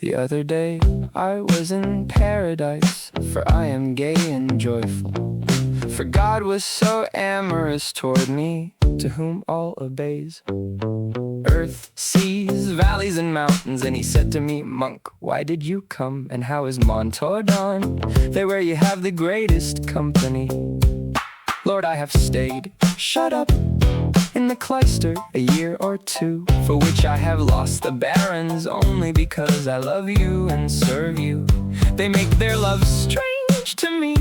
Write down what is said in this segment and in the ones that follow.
The other day I was in paradise, for I am gay and joyful. For God was so amorous toward me, to whom all obeys. Earth, seas, valleys, and mountains. And he said to me, "Monk, why did you come? And how is Montaudon? There where you have the greatest company." Lord, I have stayed shut up in the cloister a year or two, for which I have lost the barons, only because I love you and serve you. They make their love strange to me.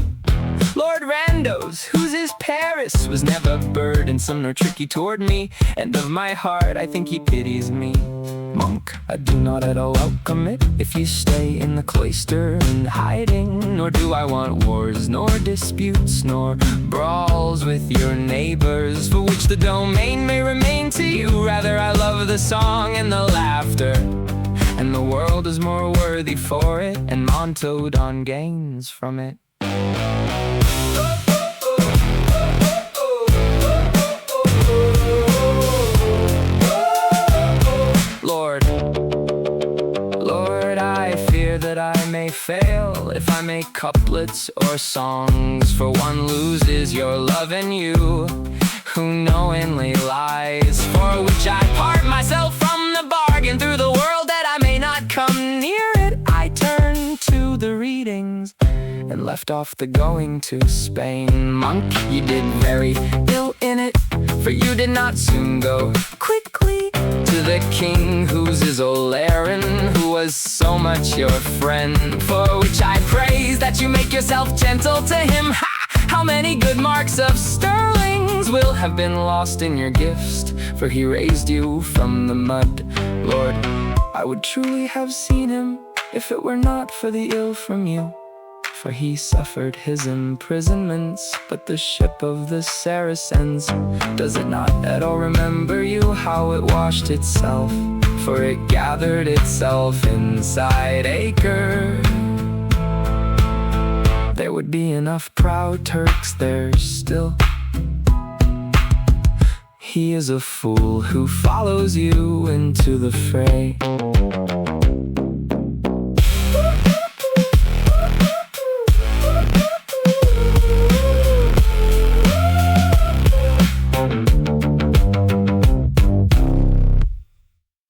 Lord Randos, whose is Paris, was never burdensome nor tricky toward me, and of my heart I think he pities me. Monk, I do not at all welcome it, if you stay in the cloister in hiding, nor do I want wars, nor disputes, nor brawls with your neighbors, for which the domain may remain to you. Rather I love the song and the laughter, and the world is more worthy for it, and Montaudon gains from it. Lord, I fear that I may fail if I make couplets or songs, for one loses your love and you, who knowingly lies, for which I part myself from the bargain through the world, that I may not come near it. I turn to the readings and left off the going to Spain. Monk, you did very ill in it, for you did not soon go quickly to the king, whose is Olarin, who was so much your friend, for which I praise that you make yourself gentle to him. Ha! How many good marks of sterlings will have been lost in your gifts, for he raised you from the mud. Lord, I would truly have seen him, if it were not for the ill from you, for he suffered his imprisonments. But the ship of the Saracens, does it not at all remember you, how it washed itself, for it gathered itself inside Acre? There would be enough proud Turks there still. He is a fool who follows you into the fray.